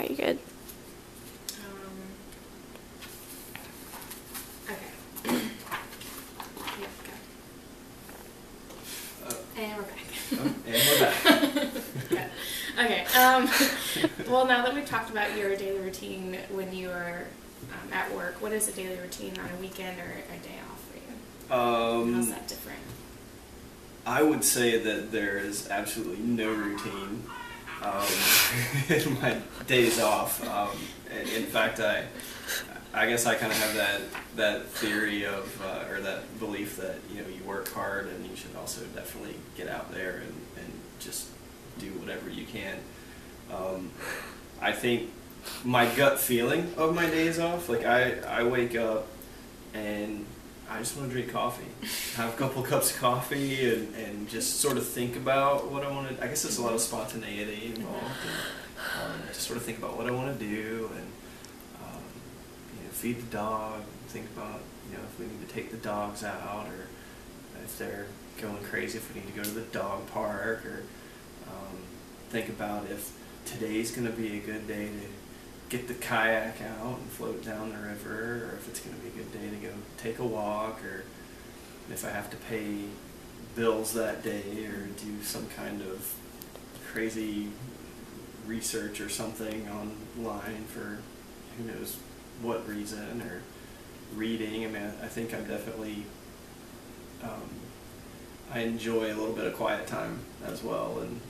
Okay, you good? Okay. Yep, go. And we're back. And we're back. Good. Okay. Well, now that we've talked about your daily routine when you are at work, what is a daily routine on a weekend or a day off for you? How's that different? I would say that there is absolutely no routine in my days off. In fact, I guess I kind of have that theory of, or that belief that, you work hard and you should also definitely get out there and just do whatever you can. I think my gut feeling of my days off, like I wake up and I just want to drink coffee, have a couple cups of coffee and just sort of think about what I want to, I guess there's a lot of spontaneity involved, and just sort of think about what I want to do and feed the dog, think about if we need to take the dogs out or if they're going crazy, if we need to go to the dog park, or think about if today's going to be a good day to get the kayak out and float down the river, or if it's going to be a good day to go take a walk, or if I have to pay bills that day or do some kind of crazy research or something online for who knows what reason, or reading. I mean, I think I'm definitely, I enjoy a little bit of quiet time as well, and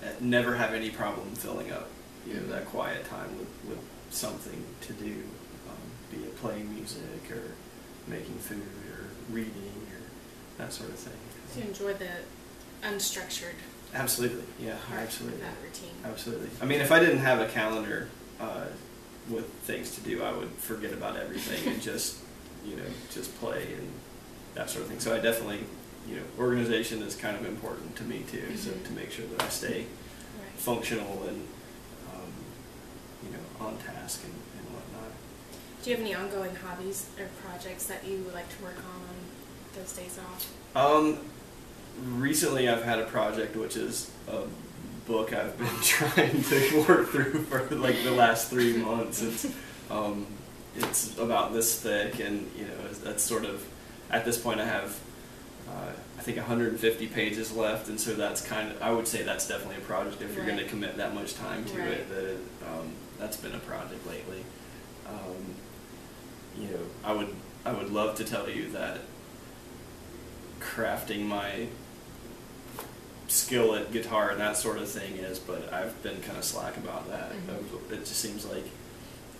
I never have any problem filling up, that quiet time with something to do, be it playing music or making food or reading or that sort of thing. So you enjoy the unstructured. Absolutely, yeah, absolutely. That routine. Absolutely. I mean, if I didn't have a calendar with things to do, I would forget about everything and just, just play and that sort of thing. So I definitely, organization is kind of important to me too, so to make sure that I stay functional and, on task and whatnot. Do you have any ongoing hobbies or projects that you would like to work on those days off? Recently I've had a project which is a book I've been trying to work through for like the last 3 months. It's about this thick, and that's sort of, at this point I have I think 150 pages left, and so that's kind of, I would say that's definitely a project if you're going to commit that much time to it. That's been a project lately. I would love to tell you that crafting my skill at guitar and that sort of thing is, but I've been kind of slack about that. It just seems like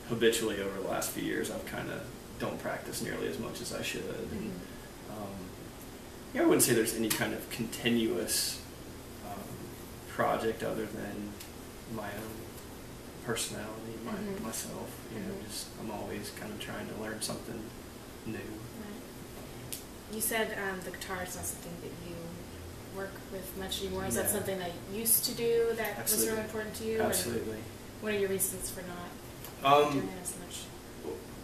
habitually over the last few years I've kind of don't practice nearly as much as I should. And, I wouldn't say there's any kind of continuous project other than my own personality, myself. Just I'm always kind of trying to learn something new. Right. You said the guitar is not something that you work with much anymore. Is that something that you used to do that was really important to you? Absolutely. What are your reasons for not doing it as much?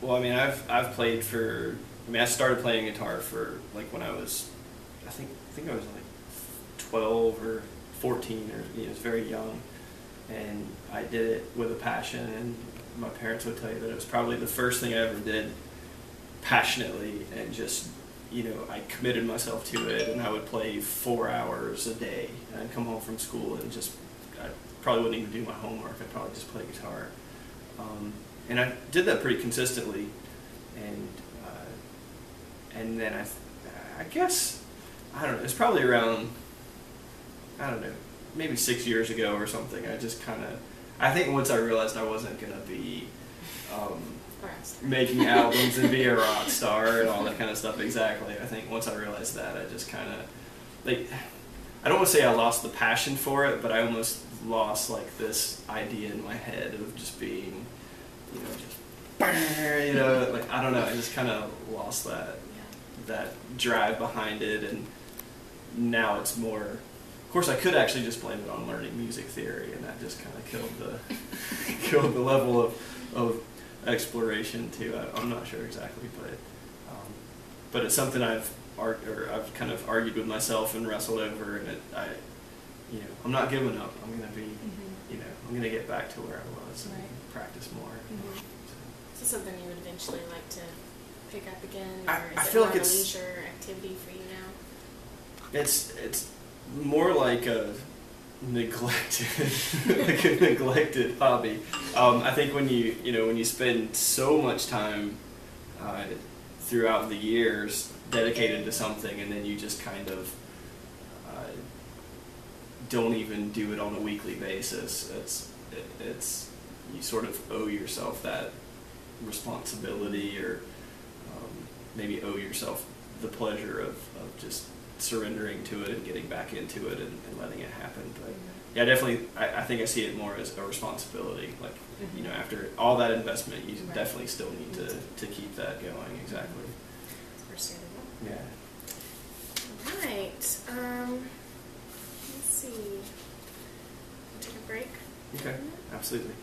Well, I mean, I've played for. I mean, I started playing guitar for like when I was, I think I was like 12 or 14, or it was very young, and I did it with a passion. And my parents would tell you that it was probably the first thing I ever did passionately, and just I committed myself to it, and I would play 4 hours a day. And I'd come home from school and just, I probably wouldn't even do my homework. I'd probably just play guitar. And I did that pretty consistently, and then I guess, I don't know, it's probably around, I don't know, maybe 6 years ago or something. I just kind of, I think once I realized I wasn't going to be making albums and be a rock star and all that kind of stuff, exactly. I think once I realized that, I just kind of, like, I don't want to say I lost the passion for it, but I almost lost like this idea in my head of just being, just, like, I don't know, I just kind of lost that drive behind it, and now it's more, of course I could actually just blame it on learning music theory, and that just kind of killed the level of exploration too. I'm not sure exactly, but it's something I've kind of argued with myself and wrestled over, and I'm not giving up. I'm going to be I'm going to get back to where I was and practice more. Mm-hmm. Is this something you would eventually like to pick up again, or I is feel it like more it's a leisure activity for you now? It's more like a neglected hobby. I think when you spend so much time throughout the years dedicated to something, and then you just kind of don't even do it on a weekly basis, it's you sort of owe yourself that responsibility, or maybe owe yourself the pleasure of just surrendering to it and getting back into it and letting it happen. But yeah, definitely, I think I see it more as a responsibility. Like, after all that investment, you definitely still need to keep that going. Exactly. Understandable. Yeah. All right. Let's see. Take a break. Okay. Absolutely.